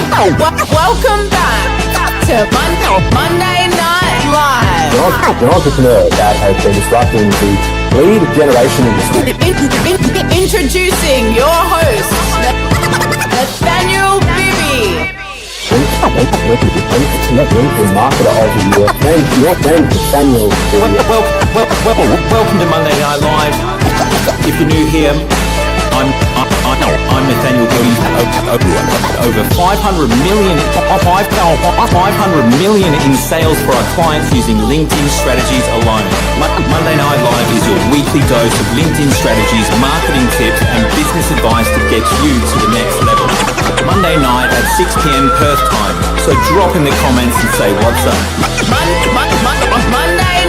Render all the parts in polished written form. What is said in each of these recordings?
Welcome back to Monday Night Live. The entrepreneur that has been disrupting the lead generation industry. Introducing your host, Nathaniel Bibby. LinkedIn marketer of the year. Your friend Nathaniel Bibby. Welcome to Monday Night Live. If you're new here, I'm Nathaniel Bibby. Over 500 million in sales for our clients using LinkedIn strategies alone. Monday Night Live is your weekly dose of LinkedIn strategies, marketing tips, and business advice to get you to the next level. Monday night at 6 p.m. Perth time. So drop in the comments and say what's up. Monday Night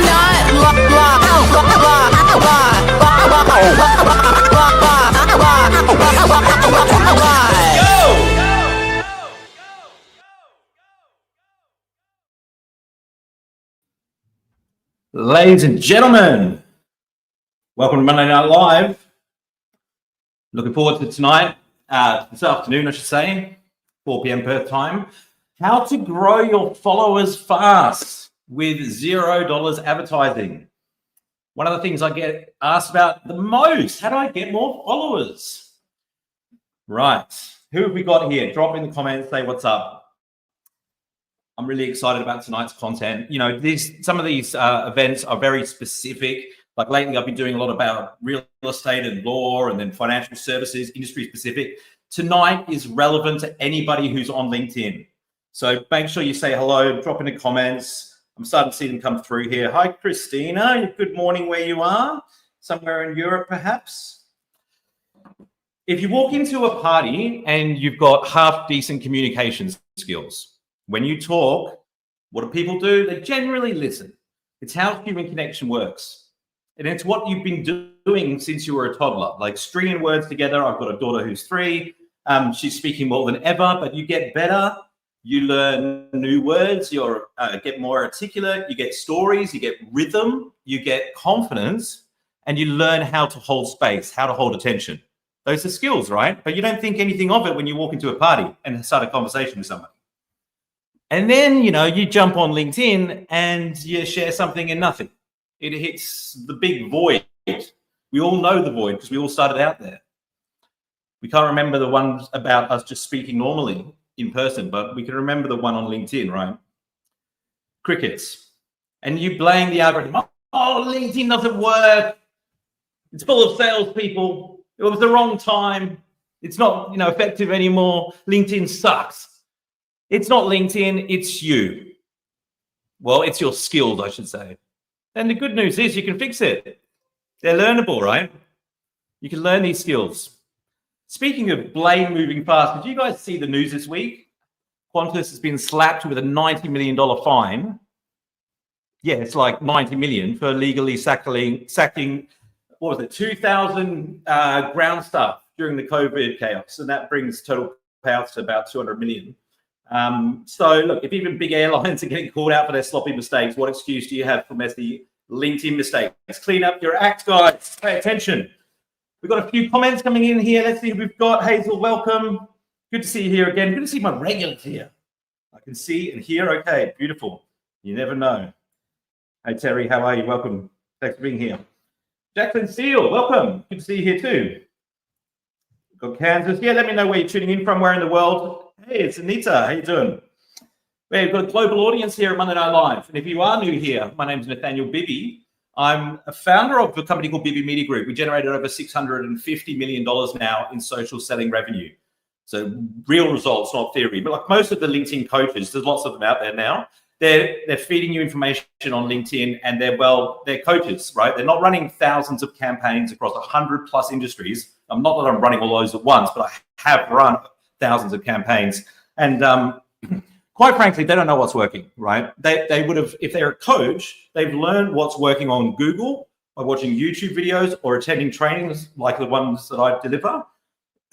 Ladies and gentlemen, welcome to Monday Night Live. Looking forward to tonight, this afternoon, I should say, 4 p.m. Perth time. How to grow your followers fast with $0 advertising. One of the things I get asked about the most, how do I get more followers? Right, who have we got here? Drop in the comments, say what's up. I'm really excited about tonight's content. You know, some of these events are very specific. Like lately, I've been doing a lot about real estate and law and then financial services, industry specific. Tonight is relevant to anybody who's on LinkedIn. So make sure you say hello, drop in the comments. I'm starting to see them come through here. Hi, Christina. Good morning where you are. Somewhere in Europe, perhaps. If you walk into a party and you've got half decent communications skills, when you talk, what do people do? They generally listen. It's how human connection works. And it's what you've been doing since you were a toddler, like stringing words together. I've got a daughter who's 3. She's speaking more than ever, but you get better. You learn new words. You get more articulate. You get stories. You get rhythm. You get confidence. And you learn how to hold space, how to hold attention. Those are skills, right? But you don't think anything of it when you walk into a party and start a conversation with somebody. And then, you know, you jump on LinkedIn and you share something and nothing. It hits the big void. We all know the void because we all started out there. We can't remember the ones about us just speaking normally in person, but we can remember the one on LinkedIn, right? Crickets. And you blame the algorithm. Oh, LinkedIn doesn't work. It's full of salespeople. It was the wrong time. It's not, effective anymore. LinkedIn sucks. It's not LinkedIn, it's you. Well, it's your skills, I should say. And the good news is you can fix it. They're learnable, right? You can learn these skills. Speaking of blame moving fast, did you guys see the news this week? Qantas has been slapped with a $90 million fine. Yeah, it's like 90 million for legally sacking, 2,000 ground staff during the COVID chaos. And that brings total payouts to about 200 million. So look, if even big airlines are getting called out for their sloppy mistakes, what excuse do you have for messy LinkedIn mistakes? Clean up your act, guys. Pay attention. We've got a few comments coming in here. Let's see who we've got. Hazel, welcome. Good to see you here again. Good to see my regulars here. I can see and hear. Okay, beautiful. You never know. Hey, Terry, how are you? Welcome. Thanks for being here. Jacqueline Steele, welcome. Good to see you here too. We've got Kansas. Yeah, let me know where you're tuning in from, where in the world. Hey, it's Anita. How you doing? We've got a global audience here at Monday Night Live. And if you are new here, my name is Nathaniel Bibby. I'm a founder of a company called Bibby Media Group. We generated over $650 million now in social selling revenue. So real results, not theory. But like most of the LinkedIn coaches, there's lots of them out there now. They're feeding you information on LinkedIn and they're coaches, right? They're not running thousands of campaigns across 100+ industries. I'm not that I'm running all those at once, but I have run thousands of campaigns. And quite frankly, they don't know what's working, right? They would have, if they're a coach, they've learned what's working on Google by watching YouTube videos or attending trainings like the ones that I deliver.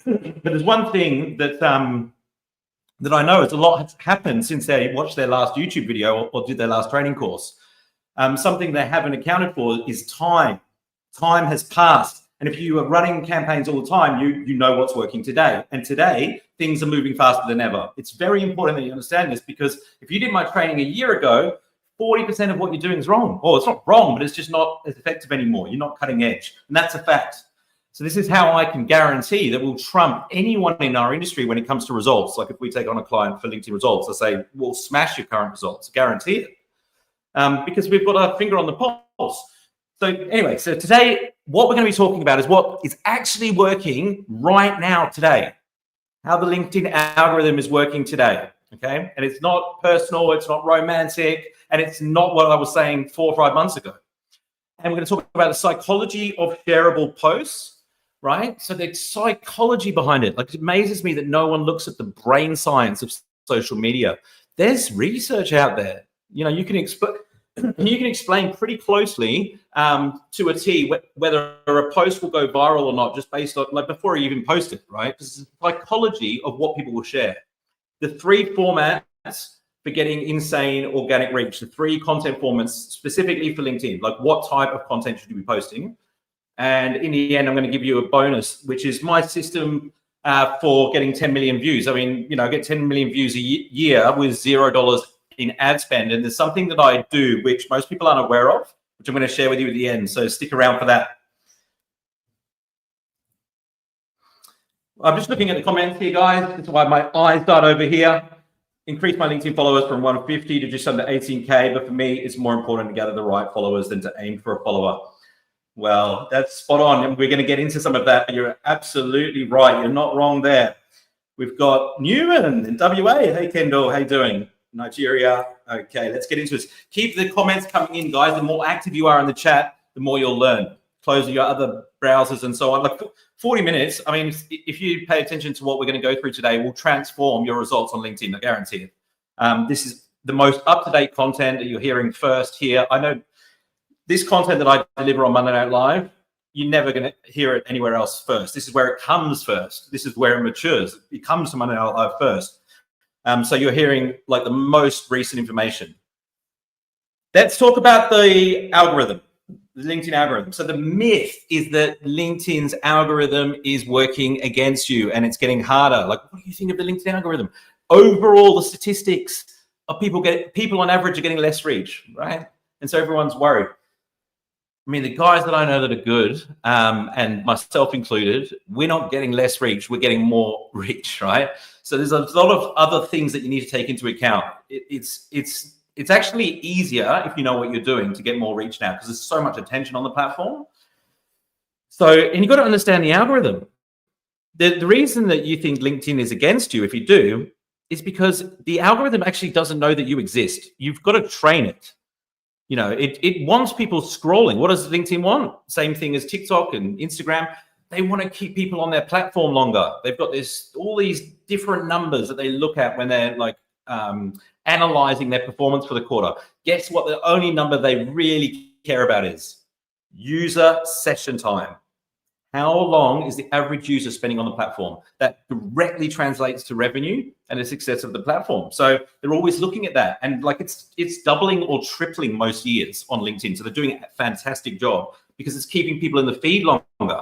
But there's one thing that I know is a lot has happened since they watched their last YouTube video or did their last training course. Something they haven't accounted for is time. Time has passed. And if you are running campaigns all the time, you know what's working today. And today, things are moving faster than ever. It's very important that you understand this, because if you did my training a year ago, 40% of what you're doing is wrong. Or it's not wrong, but it's just not as effective anymore. You're not cutting edge. And that's a fact. So this is how I can guarantee that we'll trump anyone in our industry when it comes to results. Like if we take on a client for LinkedIn results, I say, we'll smash your current results, guarantee it. Because we've got our finger on the pulse. So anyway, so today, what we're going to be talking about is what is actually working right now today, how the LinkedIn algorithm is working today, okay? And it's not personal, it's not romantic, and it's not what I was saying 4 or 5 months ago. And we're going to talk about the psychology of shareable posts, right? So the psychology behind it. Like, it amazes me that no one looks at the brain science of social media. There's research out there. You know, you can explain pretty closely to a T whether a post will go viral or not, just based on, like, before you even post it, right? Because it's the psychology of what people will share. The 3 formats for getting insane organic reach, the 3 content formats specifically for LinkedIn, like what type of content should you be posting? And in the end, I'm going to give you a bonus, which is my system for getting 10 million views. I mean, you know, I get 10 million views a year with $0 in ad spend. And there's something that I do, which most people aren't aware of, which I'm going to share with you at the end. So stick around for that. I'm just looking at the comments here, guys. That's why my eyes start over here. Increase my LinkedIn followers from 150 to just under 18K. But for me, it's more important to gather the right followers than to aim for a follower. Well, that's spot on. And we're going to get into some of that. But you're absolutely right. You're not wrong there. We've got Newman in WA. Hey, Kendall, how you doing? Nigeria. Okay, let's get into this. Keep the comments coming in, guys. The more active you are in the chat, the more you'll learn. Close your other browsers and so on. Like 40 minutes, I mean, if you pay attention to what we're going to go through today, will transform your results on LinkedIn, I guarantee it. This is the most up-to-date content that you're hearing first here. I know this content that I deliver on Monday Night Live, you're never going to hear it anywhere else first. This is where it comes first. This is where it matures. It comes to Monday Night Live first. So you're hearing like the most recent information. Let's talk about the algorithm, the LinkedIn algorithm. So the myth is that LinkedIn's algorithm is working against you and it's getting harder. Like, what do you think of the LinkedIn algorithm? Overall, the statistics of people on average are getting less reach, right? And so everyone's worried. I mean, the guys that I know that are good, and myself included, we're not getting less reach, we're getting more reach, right? So there's a lot of other things that you need to take into account. It's actually easier if you know what you're doing to get more reach now, because there's so much attention on the platform. So, and you've got to understand the algorithm. The reason that you think LinkedIn is against you, if you do, is because the algorithm actually doesn't know that you exist. You've got to train it. You know, it wants people scrolling. What does LinkedIn want? Same thing as TikTok and Instagram. They want to keep people on their platform longer. They've got all these different numbers that they look at when they're like analyzing their performance for the quarter. Guess what? The only number they really care about is user session time. How long is the average user spending on the platform? That directly translates to revenue and the success of the platform. So they're always looking at that. And like it's doubling or tripling most years on LinkedIn. So they're doing a fantastic job because it's keeping people in the feed longer.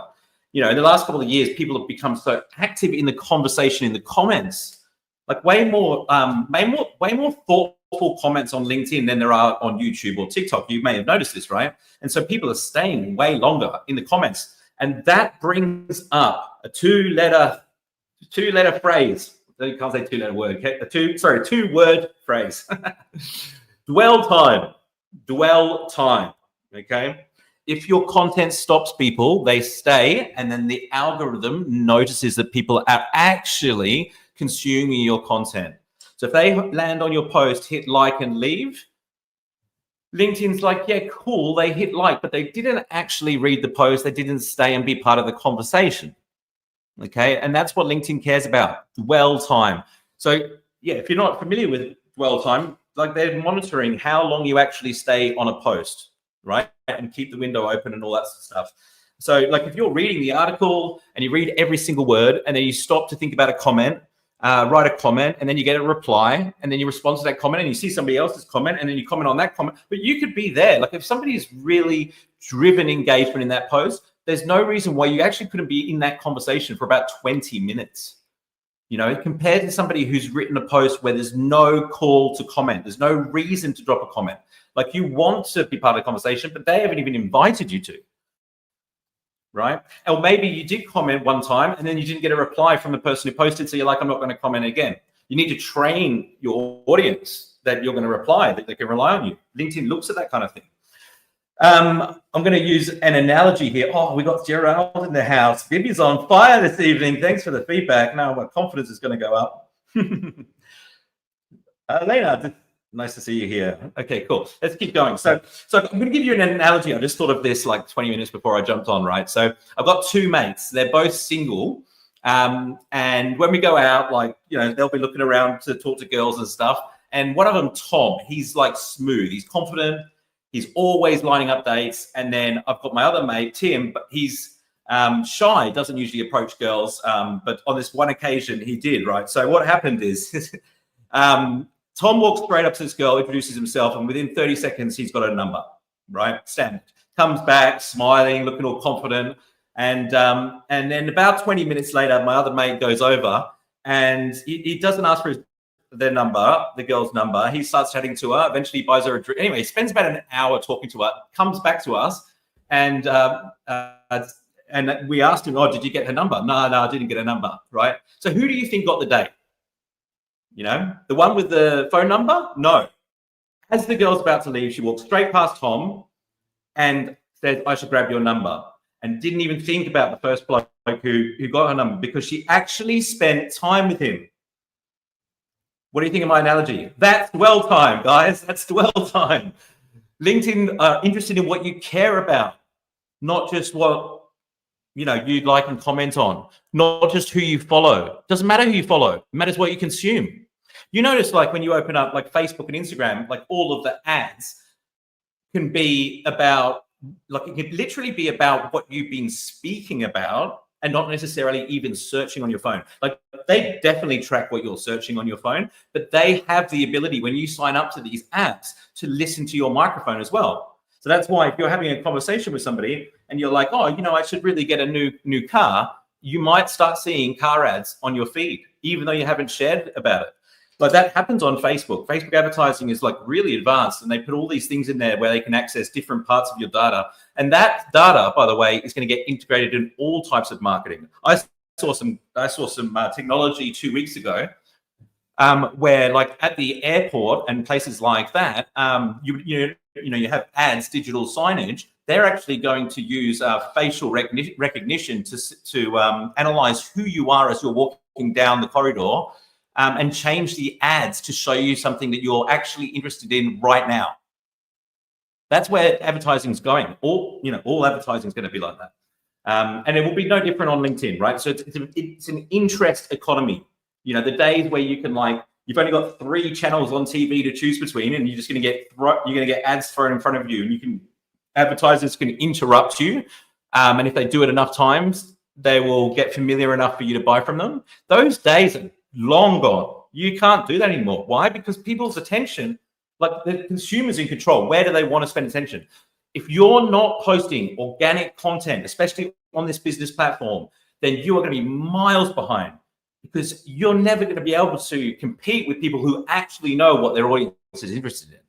You know, in the last couple of years, people have become so active in the conversation, in the comments, like way more thoughtful comments on LinkedIn than there are on YouTube or TikTok. You may have noticed this, right? And so people are staying way longer in the comments. And that brings up a two-letter phrase. You can't say two-letter word. Okay? Two-word phrase. Dwell time. Dwell time. Okay. If your content stops people, they stay, and then the algorithm notices that people are actually consuming your content. So if they land on your post, hit like and leave, LinkedIn's like, yeah, cool, they hit like, but they didn't actually read the post. They didn't stay and be part of the conversation. Okay, and that's what LinkedIn cares about, dwell time. So yeah, if you're not familiar with dwell time, like they're monitoring how long you actually stay on a post, right? And keep the window open and all that stuff. So like if you're reading the article and you read every single word and then you stop to think about a comment, write a comment, and then you get a reply, and then you respond to that comment, and you see somebody else's comment, and then you comment on that comment. But you could be there. Like if somebody's really driven engagement in that post, there's no reason why you actually couldn't be in that conversation for about 20 minutes. You know, compared to somebody who's written a post where there's no call to comment, there's no reason to drop a comment. Like, you want to be part of the conversation, but they haven't even invited you to, right? Or maybe you did comment one time and then you didn't get a reply from the person who posted, so you're like, I'm not going to comment again. You need to train your audience that you're going to reply, that they can rely on you. LinkedIn looks at that kind of thing. I'm going to use an analogy here. Oh, we got Gerald in the house. Bibi's on fire this evening. Thanks for the feedback. Now my confidence is going to go up. Lena, nice to see you here. Okay, cool. Let's keep going. So I'm going to give you an analogy. I just thought of this like 20 minutes before I jumped on, right? So I've got two mates. They're both single. And when we go out, like, you know, they'll be looking around to talk to girls and stuff. And one of them, Tom, he's like smooth. He's confident. He's always lining up dates. And then I've got my other mate, Tim, but he's shy, doesn't usually approach girls. But on this one occasion, he did, right? So what happened is Tom walks straight up to this girl, introduces himself, and within 30 seconds, he's got a number, right? Standard. Comes back, smiling, looking all confident. And then about 20 minutes later, my other mate goes over and he doesn't ask for their number, the girl's number. He starts chatting to her. Eventually, he buys her a drink. Anyway, he spends about an hour talking to her, comes back to us, and we asked him, oh, did you get her number? No, I didn't get her number, right? So who do you think got the date? You know, the one with the phone number? No. As the girl's about to leave, she walks straight past Tom and says, I should grab your number. And didn't even think about the first bloke who got her number, because she actually spent time with him. What do you think of my analogy? That's dwell time, guys. That's dwell time. LinkedIn are interested in what you care about, not just what, you know, you like and comment on, not just who you follow. Doesn't matter who you follow. It matters what you consume. You notice, like, when you open up like Facebook and Instagram, like all of the ads can be about, like, it could literally be about what you've been speaking about and not necessarily even searching on your phone. Like, they definitely track what you're searching on your phone, but they have the ability, when you sign up to these apps, to listen to your microphone as well. So that's why if you're having a conversation with somebody and you're like, oh, you know, I should really get a new car, you might start seeing car ads on your feed, even though you haven't shared about it. But that happens on Facebook. Facebook advertising is like really advanced, and they put all these things in there where they can access different parts of your data. And that data, by the way, is going to get integrated in all types of marketing. I saw some technology 2 weeks ago where, like, at the airport and places like that, you have ads, digital signage. They're actually going to use facial recognition to analyze who you are as you're walking down the corridor. And change the ads to show you something that you're actually interested in right now. That's where advertising is going. All advertising is going to be like that. And it will be no different on LinkedIn, right? So it's an interest economy. You know, the days where you can, like, you've only got 3 channels on TV to choose between, and you're just going to get ads thrown in front of you, and advertisers can interrupt you. And if they do it enough times, they will get familiar enough for you to buy from them. Those days are long gone. You can't do that anymore. Why? Because people's attention, like, the consumer's in control. Where do they want to spend attention? If you're not posting organic content, especially on this business platform, then you are going to be miles behind, because you're never going to be able to compete with people who actually know what their audience is interested in.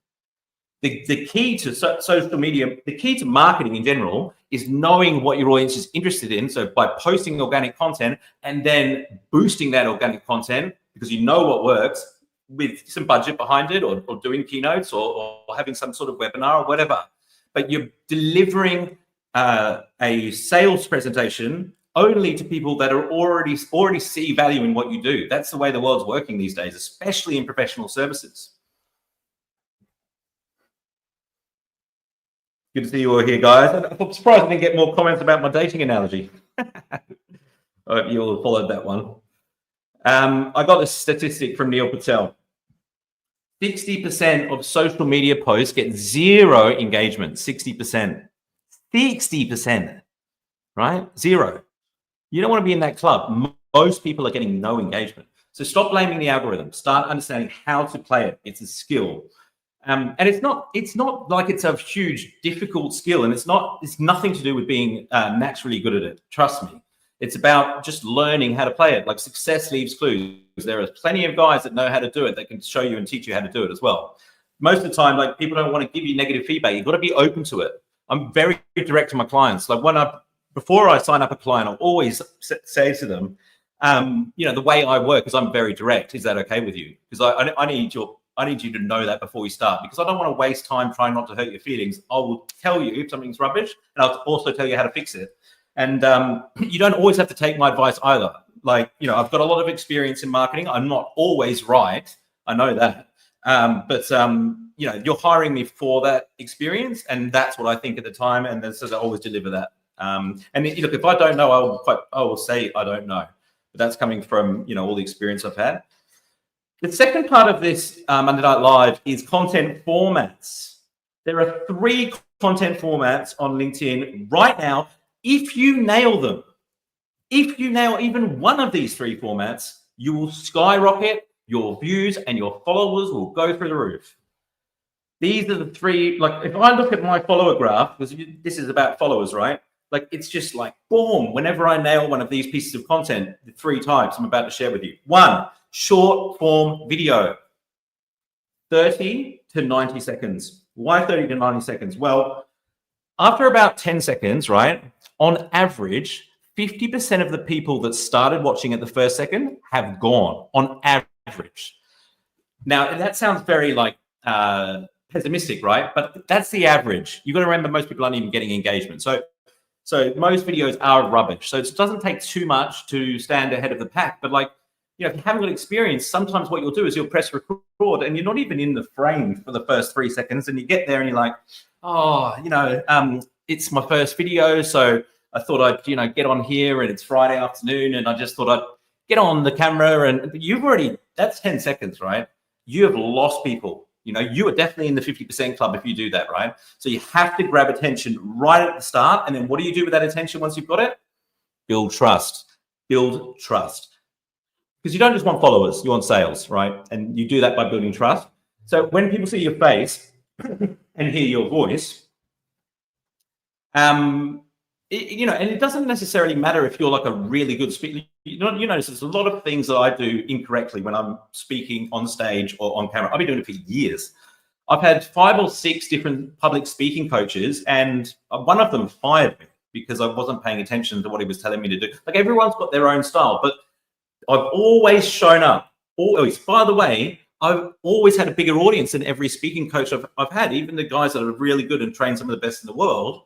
The key to social media, the key to marketing in general, is knowing what your audience is interested in. So by posting organic content and then boosting that organic content, because you know what works, with some budget behind it, or doing keynotes, or having some sort of webinar or whatever. But you're delivering a sales presentation only to people that are already see value in what you do. That's the way the world's working these days, especially in professional services. Good to see you all here, guys. I'm surprised I didn't get more comments about my dating analogy. I hope you all followed that one. I got this statistic from Neil Patel. 60% of social media posts get 0 engagement. 60%. 60%. Right? 0. You don't want to be in that club. Most people are getting no engagement. So stop blaming the algorithm. Start understanding how to play it. It's a skill. And it's not like it's a huge, difficult skill, and it's nothing to do with being naturally good at it. Trust me. It's about just learning how to play it. Like success leaves clues. There are plenty of guys that know how to do it that can show you and teach you how to do it as well. Most of the time, like people don't want to give you negative feedback. You've got to be open to it. I'm very direct to my clients. Like before I sign up a client, I'll always say to them, the way I work is I'm very direct. Is that okay with you? Because I need you to know that before we start, because I don't want to waste time trying not to hurt your feelings. I will tell you if something's rubbish, and I'll also tell you how to fix it. And you don't always have to take my advice either. Like, I've got a lot of experience in marketing. I'm not always right. I know that. But you're hiring me for that experience, and that's what I think at the time. And then so I always deliver that. And look, if I don't know, I will say I don't know. But that's coming from, all the experience I've had. The second part of this Monday Night Live is content formats. There are 3 content formats on LinkedIn right now. If you nail them, if you nail even one of these 3 formats, you will skyrocket. Your views and your followers will go through the roof. These are the 3, like if I look at my follower graph, because this is about followers, right? Like it's just like boom, whenever I nail one of these pieces of content, the 3 types I'm about to share with you. 1, short form video, 30 to 90 seconds. Why 30 to 90 seconds? Well, after about 10 seconds, right, on average, 50% of the people that started watching at the first second have gone on average. Now, that sounds very pessimistic, right? But that's the average. You've got to remember most people aren't even getting engagement. So most videos are rubbish. So it doesn't take too much to stand ahead of the pack. But if you haven't got experience, sometimes what you'll do is you'll press record and you're not even in the frame for the first 3 seconds. And you get there and you're like, it's my first video. So I thought I'd, get on here and it's Friday afternoon. And I just thought I'd get on the camera and that's 10 seconds, right? You have lost people. You are definitely in the 50% club if you do that, right? So you have to grab attention right at the start. And then what do you do with that attention once you've got it? Build trust. Build trust. Because you don't just want followers, you want sales, right? And you do that by building trust. So when people see your face and hear your voice, and it doesn't necessarily matter if you're like a really good speaker. You notice there's a lot of things that I do incorrectly when I'm speaking on stage or on camera. I've been doing it for years. I've had 5 or 6 different public speaking coaches, and one of them fired me because I wasn't paying attention to what he was telling me to do. Like everyone's got their own style, but I've always shown up. Always. By the way, I've always had a bigger audience than every speaking coach I've had. Even the guys that are really good and train some of the best in the world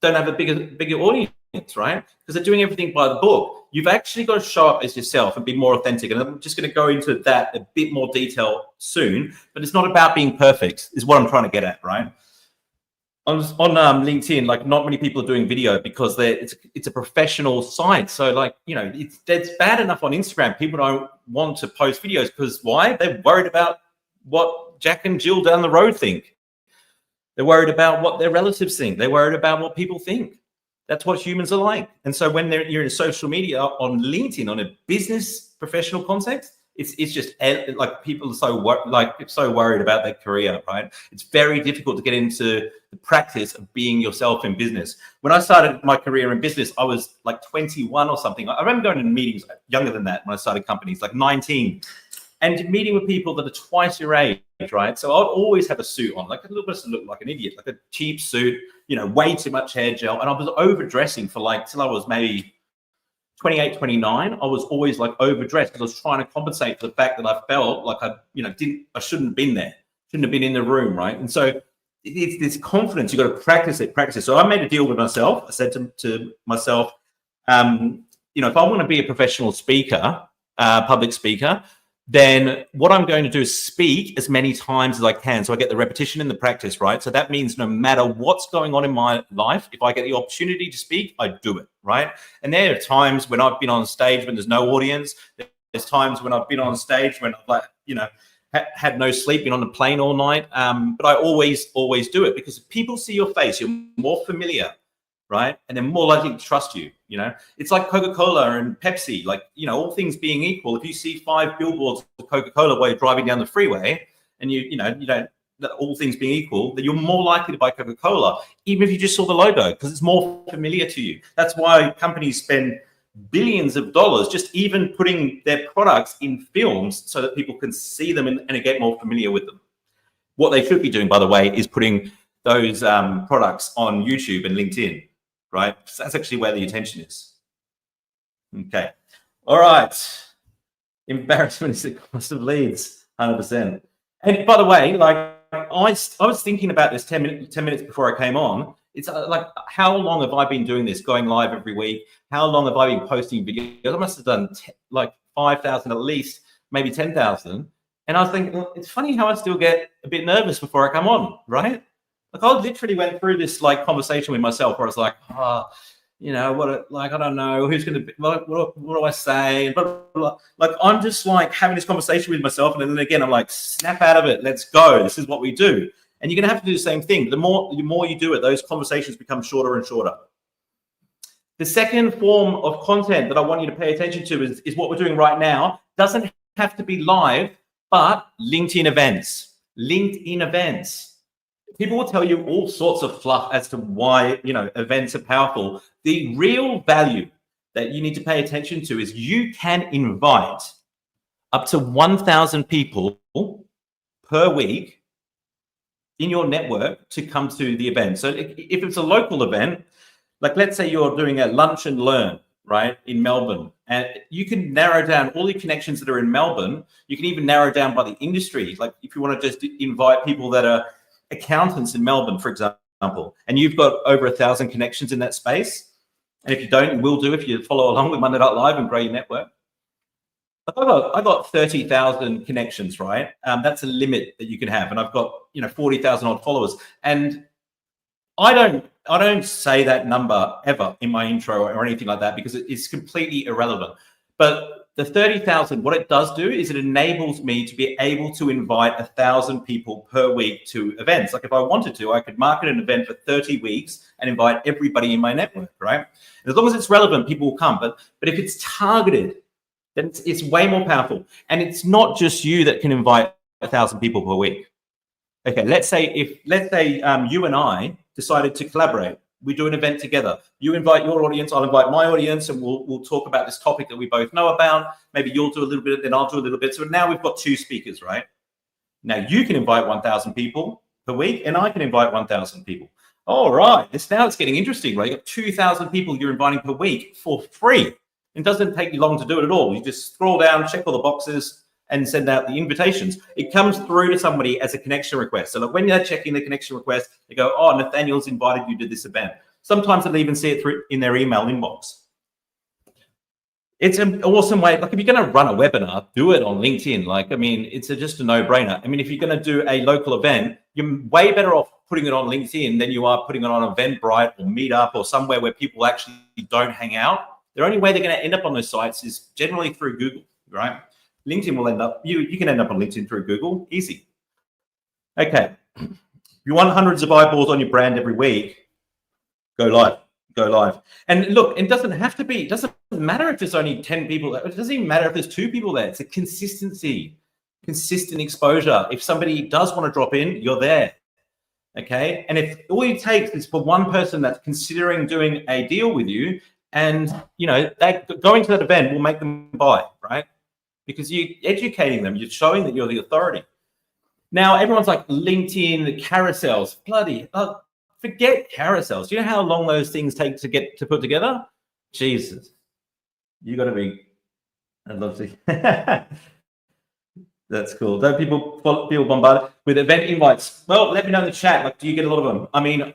don't have a bigger audience, right? Because they're doing everything by the book. You've actually got to show up as yourself and be more authentic. And I'm just going to go into that a bit more detail soon, but it's not about being perfect is what I'm trying to get at, right? On LinkedIn, not many people are doing video because it's a professional site. So it's bad enough on Instagram. People don't want to post videos because why? They're worried about what Jack and Jill down the road think. They're worried about what their relatives think. They're worried about what people think. That's what humans are like. And so when you're in social media on LinkedIn, on a business professional context, it's just like people are so worried about their career, right? It's very difficult to get into the practice of being yourself in business. When I started my career in business, I was like 21 or something. I remember going to meetings younger than that when I started companies, like 19, and meeting with people that are twice your age, right? So I'd always have a suit on, like a little bit to look like an idiot, like a cheap suit, way too much hair gel. And I was overdressing for till I was maybe 28, 29. I was always overdressed because I was trying to compensate for the fact that I felt like I shouldn't have been there, shouldn't have been in the room, right? And so it's this confidence. You got to practice it. So I made a deal with myself. I said to myself, if I want to be a professional speaker, public speaker, then what I'm going to do is speak as many times as I can. So I get the repetition and the practice, right? So that means no matter what's going on in my life, if I get the opportunity to speak, I do it, right? And there are times when I've been on stage when there's no audience. There's times when I've been on stage when I've had no sleep, been on the plane all night. But I always do it because if people see your face, you're more familiar, right? And they're more likely to trust you. It's like Coca-Cola and Pepsi, all things being equal. If you see 5 billboards of Coca-Cola while you're driving down the freeway and you don't that all things being equal, that you're more likely to buy Coca-Cola, even if you just saw the logo, because it's more familiar to you. That's why companies spend billions of dollars just even putting their products in films so that people can see them and get more familiar with them. What they should be doing, by the way, is putting those products on YouTube and LinkedIn, right? So that's actually where the attention is. Okay. All right. Embarrassment is the cost of leads, 100%. And by the way, like I was thinking about this 10 minutes before I came on. It's like, how long have I been doing this, going live every week? How long have I been posting videos? I must have done like 5,000 at least, maybe 10,000. And I was thinking, well, it's funny how I still get a bit nervous before I come on, right? Like I literally went through this like conversation with myself where I was like, you know, like, I don't know who's going to be, what do I say? But like, I'm just like having this conversation with myself. And then again, I'm like, snap out of it. Let's go. This is what we do. And you're going to have to do the same thing. The more you do it, those conversations become shorter and shorter. The second form of content that I want you to pay attention to is what we're doing right now. Doesn't have to be live, but LinkedIn events. LinkedIn events. People will tell you all sorts of fluff as to why, you know, events are powerful. The real value that you need to pay attention to is you can invite up to 1,000 people per week in your network to come to the event. So if it's a local event, like let's say you're doing a lunch and learn, right, in Melbourne, and you can narrow down all the connections that are in Melbourne. You can even narrow down by the industry. Like if you want to just invite people that are accountants in Melbourne, for example, and you've got over 1,000 connections in that space. And if you don't, you will do if you follow along with Monday Night Live and grow your network. I got 30,000 connections, right? That's a limit that you can have, and I've got 40,000 odd followers. And I don't say that number ever in my intro or anything like that because it's completely irrelevant. But the 30,000, what it does do is it enables me to be able to invite 1,000 people per week to events. Like if I wanted to, I could market an event for 30 weeks and invite everybody in my network, right? And as long as it's relevant, people will come. But if it's targeted, then it's way more powerful. And it's not just you that can invite 1,000 people per week. Okay, let's say you and I decided to collaborate. We do an event together. You invite your audience, I'll invite my audience, and we'll talk about this topic that we both know about. Maybe you'll do a little bit, then I'll do a little bit. So now we've got 2 speakers, right? Now you can invite 1,000 people per week, and I can invite 1,000 people. All right, now it's getting interesting, right? You've got 2,000 people you're inviting per week for free. It doesn't take you long to do it at all. You just scroll down, check all the boxes, and send out the invitations. It comes through to somebody as a connection request. So like when they're checking the connection request, they go, oh, Nathaniel's invited you to this event. Sometimes they'll even see it through in their email inbox. It's an awesome way. Like if you're going to run a webinar, do it on LinkedIn. Like, I mean, it's just a no-brainer. I mean, if you're going to do a local event, you're way better off putting it on LinkedIn than you are putting it on Eventbrite or Meetup or somewhere where people actually don't hang out. The only way they're going to end up on those sites is generally through Google, right? LinkedIn will end up, you can end up on LinkedIn through Google, easy. Okay, if you want hundreds of eyeballs on your brand every week, go live. And look, it doesn't have to be, it doesn't matter if there's only 10 people, it doesn't even matter if there's 2 people there. It's a consistency, consistent exposure. If somebody does want to drop in, you're there, okay? And if all it takes is for one person that's considering doing a deal with you, and going to that event will make them buy, right? Because you're educating them, you're showing that you're the authority. Now, everyone's like, LinkedIn, carousels, forget carousels. Do you know how long those things take to put together? Jesus, you got to be, I'd love to. That's cool. Don't people feel bombarded with event invites? Well, let me know in the chat. Like, do you get a lot of them? I mean,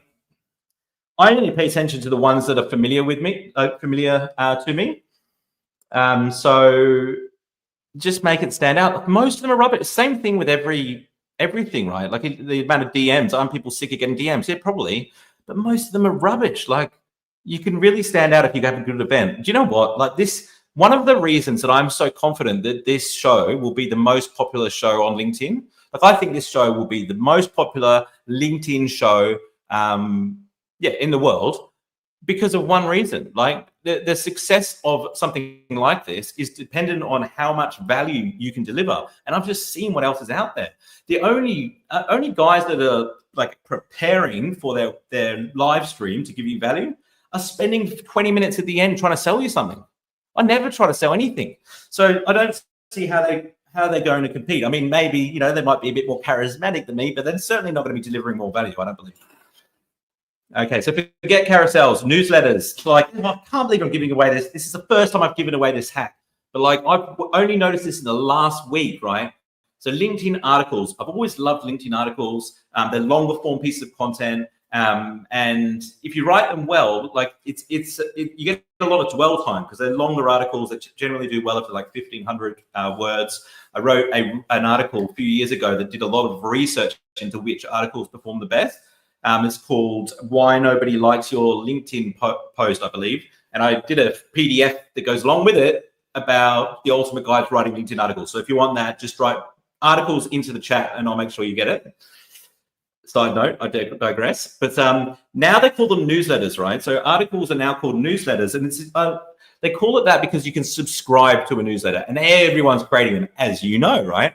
I only pay attention to the ones that are familiar with me, to me. So just make it stand out. Most of them are rubbish. Same thing with everything, right? Like the amount of DMs. Aren't people sick of getting DMs? Yeah, probably. But most of them are rubbish. Like you can really stand out if you have a good event. Do you know what? Like one of the reasons that I'm so confident that this show will be the most popular show on LinkedIn. Like I think this show will be the most popular LinkedIn show in the world because of one reason. Like the success of something like this is dependent on how much value you can deliver. And I've just seen what else is out there. The only guys that are like preparing for their live stream to give you value are spending 20 minutes at the end trying to sell you something. I never try to sell anything. So I don't see how they're going to compete. I mean, maybe, you know, they might be a bit more charismatic than me, but they're certainly not going to be delivering more value, I don't believe. Okay, so forget carousels, newsletters. Like, I can't believe I'm giving away this. This is the first time I've given away this hack. But like, I've only noticed this in the last week, right? So LinkedIn articles, I've always loved LinkedIn articles. They're longer form pieces of content. And if you write them well, like you get a lot of dwell time because they're longer articles that generally do well up to like 1,500 words. I wrote an article a few years ago that did a lot of research into which articles perform the best. It's called Why Nobody Likes Your LinkedIn Post, I believe. And I did a PDF that goes along with it about the ultimate guide to writing LinkedIn articles. So if you want that, just write articles into the chat and I'll make sure you get it. Side note, I digress. But now they call them newsletters, right? So articles are now called newsletters. And it's they call it that because you can subscribe to a newsletter. And everyone's creating them, as you know, right?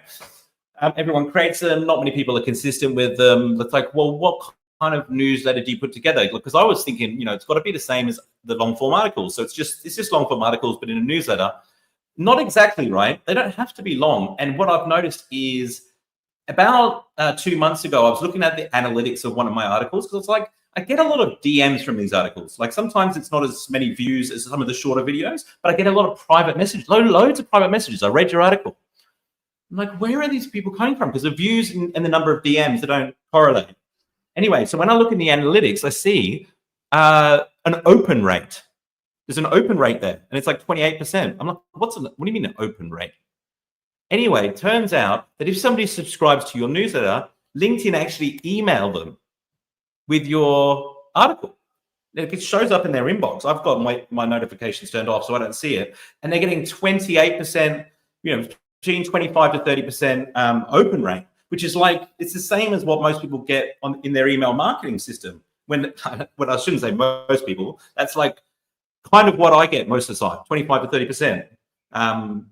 Everyone creates them. Not many people are consistent with them. It's like, well, what kind of newsletter do you put together? Because I was thinking, you know, it's got to be the same as the long form articles. So it's just long form articles, but in a newsletter. Not exactly, right? They don't have to be long. And what I've noticed is about 2 months ago, I was looking at the analytics of one of my articles because it's like, I get a lot of DMs from these articles. Like sometimes it's not as many views as some of the shorter videos, but I get a lot of private messages, loads of private messages. I read your article. I'm like, where are these people coming from? Because the views and the number of DMs, they don't correlate. Anyway, so when I look in the analytics, I see an open rate. There's an open rate there, and it's like 28%. I'm like, what do you mean an open rate? Anyway, it turns out that if somebody subscribes to your newsletter, LinkedIn actually email them with your article. It shows up in their inbox. I've got my notifications turned off, so I don't see it. And they're getting 28%, you know, between 25 to 30% open rate, which is like, it's the same as what most people get in their email marketing system. When I shouldn't say most people, that's like kind of what I get most of the time, 25 to 30%.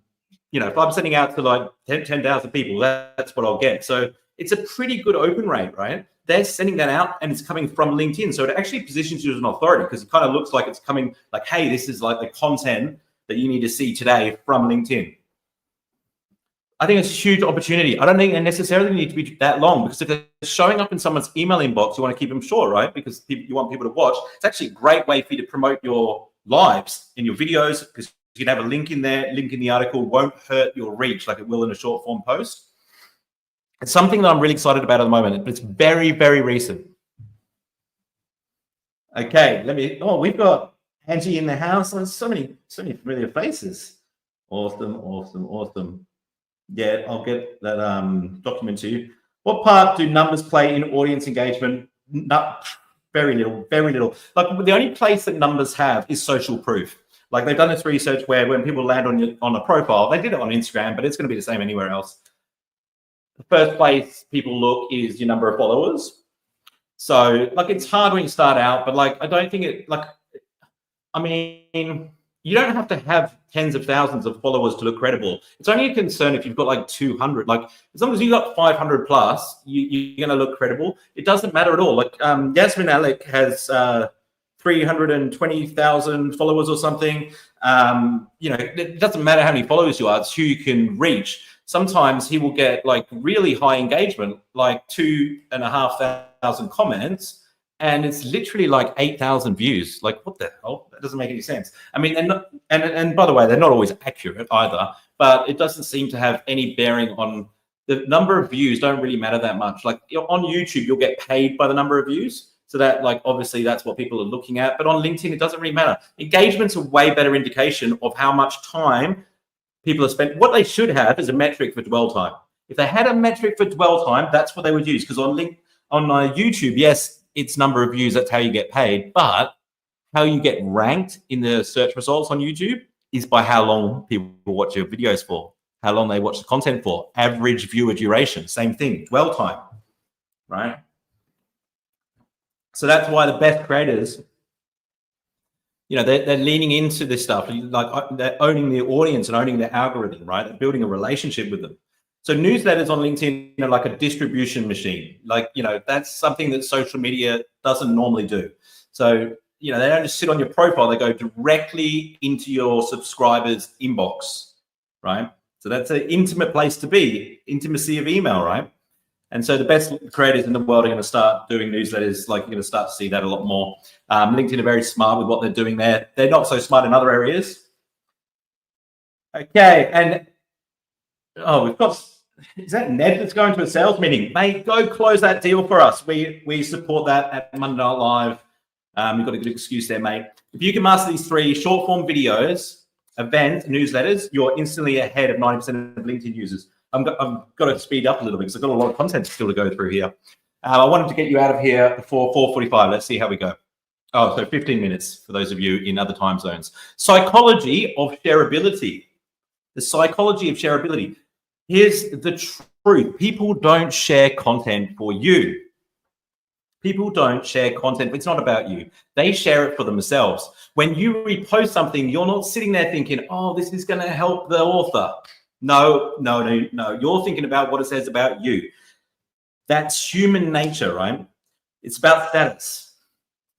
You know, if I'm sending out to like 10,000 people, that's what I'll get. So it's a pretty good open rate, right? They're sending that out and it's coming from LinkedIn. So it actually positions you as an authority because it kind of looks like it's coming like, hey, this is like the content that you need to see today from LinkedIn. I think it's a huge opportunity. I don't think they necessarily need to be that long because if they're showing up in someone's email inbox, you want to keep them short, right? Because you want people to watch. It's actually a great way for you to promote your lives in your videos because you can have a link in there, link in the article, won't hurt your reach like it will in a short form post. It's something that I'm really excited about at the moment, but it's very, very recent. Okay, we've got Angie in the house. There's so many familiar faces. Awesome. Yeah, I'll get that document to you. What part do numbers play in audience engagement? Very little. Like the only place that numbers have is social proof. Like they've done this research where when people land on a profile, they did it on Instagram, but it's going to be the same anywhere else. The first place people look is your number of followers. So like it's hard when you start out, but like I don't think it like, I mean, you don't have to have tens of thousands of followers to look credible. It's only a concern if you've got like 200. Like as long as you got 500 plus, you're going to look credible. It doesn't matter at all. Like Yasmin Alec has 320,000 followers or something. You know, it doesn't matter how many followers you are, it's who you can reach. Sometimes he will get like really high engagement, like 2,500 comments, and it's literally like 8,000 views. Like, what the hell? That doesn't make any sense. I mean, they're not, and by the way, they're not always accurate either, but it doesn't seem to have any bearing on the number of views. Don't really matter that much. Like on YouTube, you'll get paid by the number of views. So that, like, obviously that's what people are looking at. But on LinkedIn, it doesn't really matter. Engagement's a way better indication of how much time people have spent. What they should have is a metric for dwell time. If they had a metric for dwell time, that's what they would use. Because on YouTube, yes, it's number of views. That's how you get paid. But how you get ranked in the search results on YouTube is by how long people watch your videos for, how long they watch the content for, average viewer duration, same thing, dwell time, right? So that's why the best creators You know, they're leaning into this stuff, like they're owning their audience and owning their algorithm, right? They're building a relationship with them. So newsletters on LinkedIn are like a distribution machine. Like, you know, that's something that social media doesn't normally do. So, you know, they don't just sit on your profile, they go directly into your subscribers' inbox, right? So that's an intimate place to be, intimacy of email, right? And so the best creators in the world are going to start doing newsletters. Like, you're going to start to see that a lot more. LinkedIn are very smart with what they're doing there. They're not so smart in other areas. Okay, and we've got, is that Ned that's going to a sales meeting? Mate, go close that deal for us. We support that at Monday Night Live. You've got a good excuse there, mate. If you can master these 3 short form videos, events, newsletters, you're instantly ahead of 90% of LinkedIn users. I've got to speed up a little bit because I've got a lot of content still to go through here. I wanted to get you out of here before 4:45. Let's see how we go. Oh, so 15 minutes for those of you in other time zones. Psychology of shareability. The psychology of shareability. Here's the truth. People don't share content for you. People don't share content. It's not about you. They share it for themselves. When you repost something, you're not sitting there thinking, oh, this is going to help the author. No. You're thinking about what it says about you. That's human nature, right? It's about status.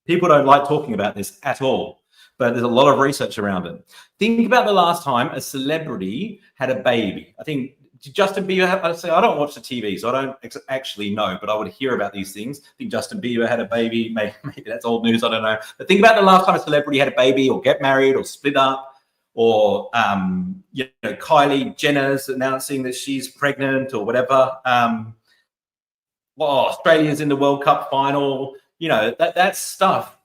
People don't like talking about this at all, but there's a lot of research around it. Think about the last time a celebrity had a baby. I think Justin Bieber, I don't watch the TV, so I don't actually know, but I would hear about these things. I think Justin Bieber had a baby. Maybe that's old news. I don't know. But think about the last time a celebrity had a baby or get married or split up, or Kylie Jenner's announcing that she's pregnant or whatever. Australia's in the World Cup final. You know, that stuff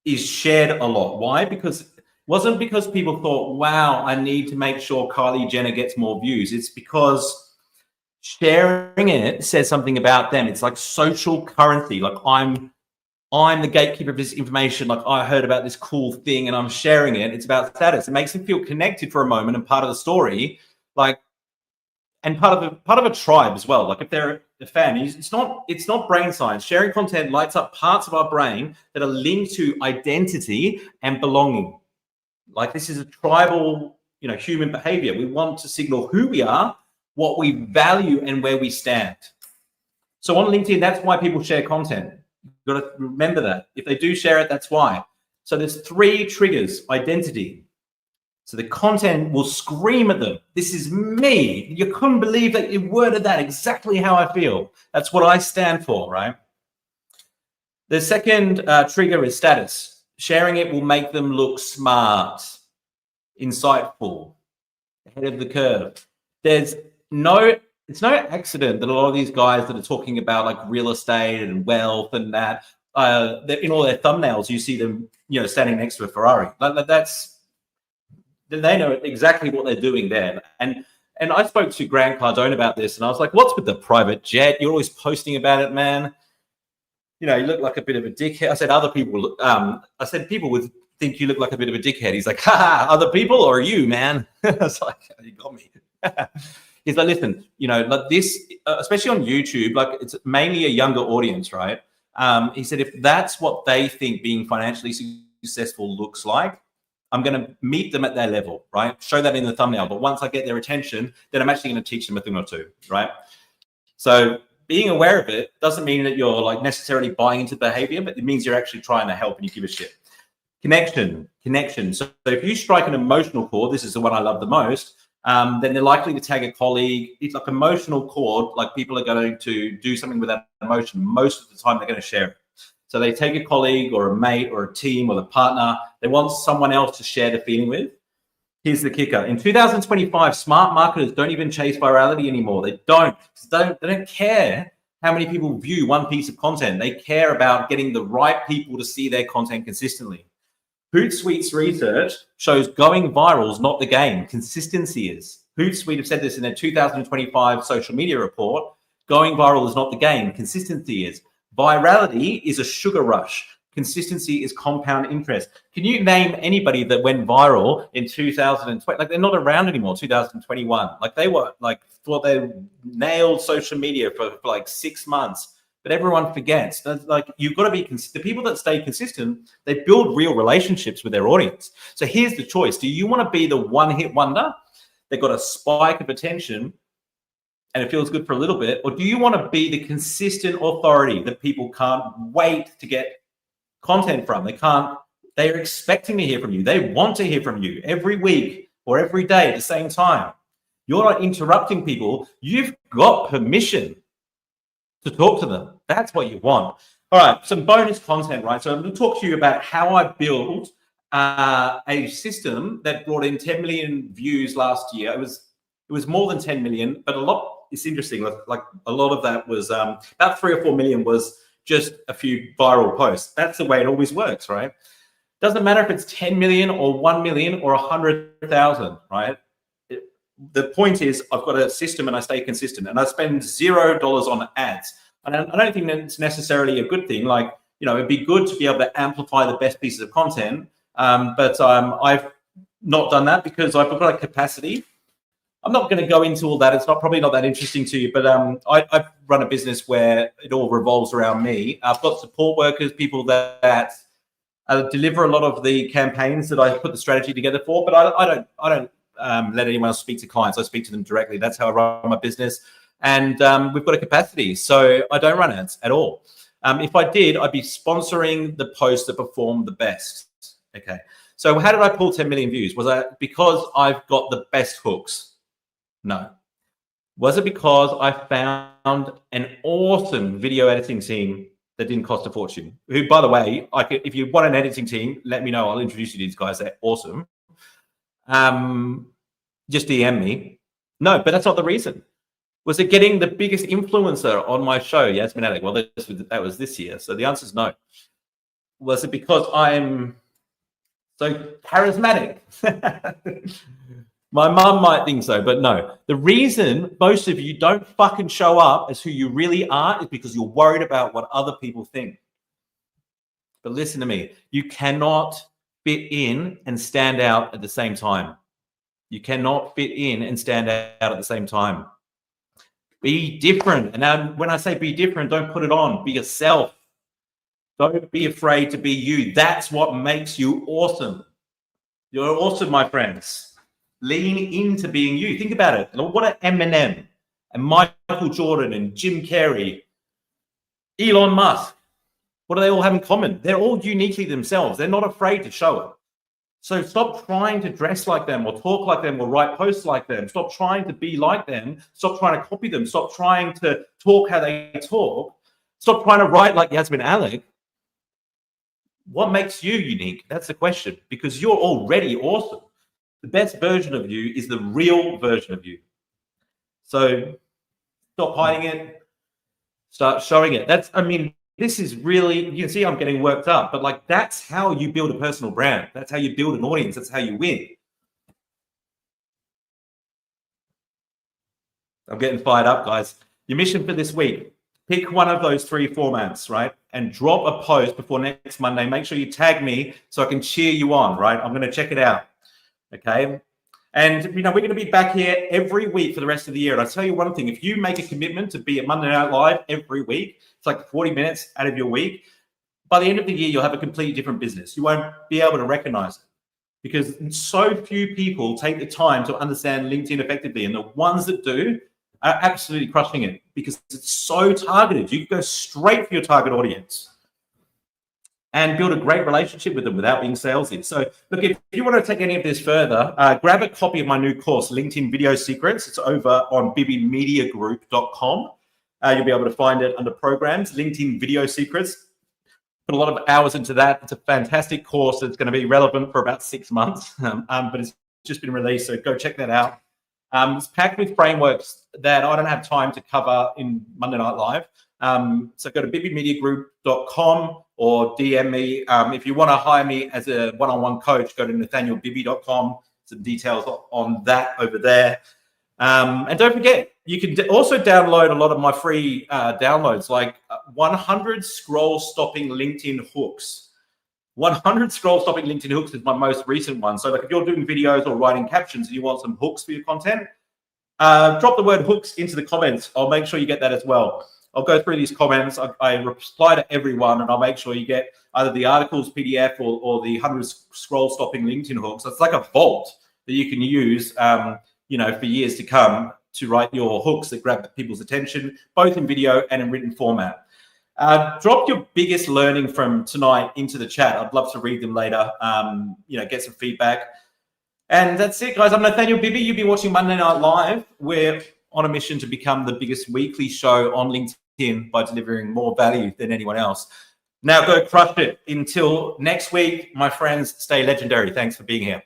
is shared a lot. Why? Because it wasn't because people thought, wow, I need to make sure Kylie Jenner gets more views. It's because sharing it says something about them. It's like social currency. Like, I'm the gatekeeper of this information. Like, I heard about this cool thing and I'm sharing it. It's about status. It makes them feel connected for a moment and part of the story. Like, and part of a tribe as well. Like, if they're a fan, it's not brain science. Sharing content lights up parts of our brain that are linked to identity and belonging. Like, this is a tribal, human behavior. We want to signal who we are, what we value, and where we stand. So on LinkedIn, that's why people share content. You've got to remember that. If they do share it, that's why. So there's 3 triggers. Identity. So the content will scream at them. This is me. You couldn't believe that you worded that exactly how I feel. That's what I stand for, right? The second trigger is status. Sharing it will make them look smart, insightful, ahead of the curve. It's no accident that a lot of these guys that are talking about like real estate and wealth and that, in all their thumbnails, you see them, standing next to a Ferrari. They know exactly what they're doing there. And I spoke to Grant Cardone about this, and I was like, what's with the private jet? You're always posting about it, man. You look like a bit of a dickhead. I said, people would think you look like a bit of a dickhead. He's like, other people or you, man? I was like, you got me. He's like, listen, like this, especially on YouTube, like it's mainly a younger audience, right? He said, if that's what they think being financially successful looks like, I'm going to meet them at their level, right? Show that in the thumbnail. But once I get their attention, then I'm actually going to teach them a thing or two, right? So being aware of it doesn't mean that you're like necessarily buying into the behavior, but it means you're actually trying to help and you give a shit. Connection. So if you strike an emotional chord, this is the one I love the most, then they're likely to tag a colleague. It's like emotional chord, like people are going to do something with that emotion. Most of the time they're going to share it. So they take a colleague or a mate or a team or a partner. They want someone else to share the feeling with. Here's the kicker. In 2025, smart marketers don't even chase virality anymore. They don't care how many people view one piece of content. They care about getting the right people to see their content consistently. Hootsuite's research shows going viral is not the game. Consistency is. Hootsuite have said this in their 2025 social media report. Going viral is not the game. Consistency is. Virality is a sugar rush. Consistency is compound interest. Can you name anybody that went viral in 2020? Like, they're not around anymore, 2021. Like, they were like, thought they nailed social media for like 6 months. but everyone forgets. That's like, you've got to be the people that stay consistent. They build real relationships with their audience. So here's the choice: do you want to be the one-hit wonder that got a spike of attention and it feels good for a little bit, or do you want to be the consistent authority that people can't wait to get content from? They're expecting to hear from you. They want to hear from you every week or every day at the same time. You're not interrupting people. You've got permission to talk to them. That's what you want. All right, some bonus content, right? So I'm going to talk to you about how I built a system that brought in 10 million views last year. It was more than 10 million, but it's interesting. Like a lot of that was about 3 or 4 million was just a few viral posts. That's the way it always works, right? Doesn't matter if it's 10 million or 1 million or 100,000, right? The point is, I've got a system and I stay consistent, and I spend $0 on ads. And I don't think that's necessarily a good thing. Like, it'd be good to be able to amplify the best pieces of content. But I've not done that because I've got a capacity. I'm not going to go into all that. It's probably not that interesting to you, but I run a business where it all revolves around me. I've got support workers, people that deliver a lot of the campaigns that I put the strategy together for, but I don't let anyone else speak to clients. I speak to them directly. That's how I run my business. And we've got a capacity, so I don't run ads at all. If I did, I'd be sponsoring the posts that perform the best. Okay. So how did I pull 10 million views? Was that because I've got the best hooks? No. Was it because I found an awesome video editing team that didn't cost a fortune? Who, by the way, if you want an editing team, let me know. I'll introduce you to these guys. They're awesome. Just DM me. No, but that's not the reason. Was it getting the biggest influencer on my show, Yasmin Alec? Well, that was this year. So the answer is no. Was it because I'm so charismatic? My mum might think so, but no. The reason most of you don't fucking show up as who you really are is because you're worried about what other people think. But listen to me. You cannot fit in and stand out at the same time. You cannot fit in and stand out at the same time. Be different. And when I say be different, don't put it on. Be yourself. Don't be afraid to be you. That's what makes you awesome. You're awesome, my friends. Lean into being you. Think about it. What are Eminem and Michael Jordan and Jim Carrey, Elon Musk? What do they all have in common? They're all uniquely themselves. They're not afraid to show it. So stop trying to dress like them or talk like them or write posts like them. Stop trying to be like them. Stop trying to copy them. Stop trying to talk how they talk. Stop trying to write like Yasmin Alec. What makes you unique? That's the question, because you're already awesome. The best version of you is the real version of you. So stop hiding it. Start showing it. This is really, you can see I'm getting worked up, but like, that's how you build a personal brand. That's how you build an audience. That's how you win. I'm getting fired up, guys. Your mission for this week, pick one of those 3 formats, right? And drop a post before next Monday. Make sure you tag me so I can cheer you on, right? I'm going to check it out. Okay. And, we're going to be back here every week for the rest of the year. And I'll tell you one thing, if you make a commitment to be at Monday Night Live every week, it's like 40 minutes out of your week. By the end of the year, you'll have a completely different business. You won't be able to recognize it because so few people take the time to understand LinkedIn effectively. And the ones that do are absolutely crushing it because it's so targeted. You can go straight for your target audience and build a great relationship with them without being salesy. So look, if you want to take any of this further, grab a copy of my new course, LinkedIn Video Secrets. It's over on bibimediagroup.com. You'll be able to find it under programs, LinkedIn Video Secrets. Put a lot of hours into that. It's a fantastic course that's going to be relevant for about 6 months, but it's just been released, so go check that out. It's packed with frameworks that I don't have time to cover in Monday Night Live. So go to bibimediagroup.com or DM me. If you want to hire me as a one-on-one coach, go to nathanielbibby.com. Some details on that over there. And don't forget, you can also download a lot of my free downloads, like 100 scroll-stopping LinkedIn hooks. 100 scroll-stopping LinkedIn hooks is my most recent one. So like if you're doing videos or writing captions and you want some hooks for your content, drop the word hooks into the comments. I'll make sure you get that as well. I'll go through these comments. I reply to everyone, and I'll make sure you get either the articles PDF or the 100 scroll stopping LinkedIn hooks. It's like a vault that you can use, for years to come to write your hooks that grab people's attention, both in video and in written format. Drop your biggest learning from tonight into the chat. I'd love to read them later, get some feedback. And that's it, guys. I'm Nathaniel Bibby. You've been watching Monday Night Live. We're on a mission to become the biggest weekly show on LinkedIn by delivering more value than anyone else. Now go crush it. Until next week, my friends, stay legendary. Thanks for being here.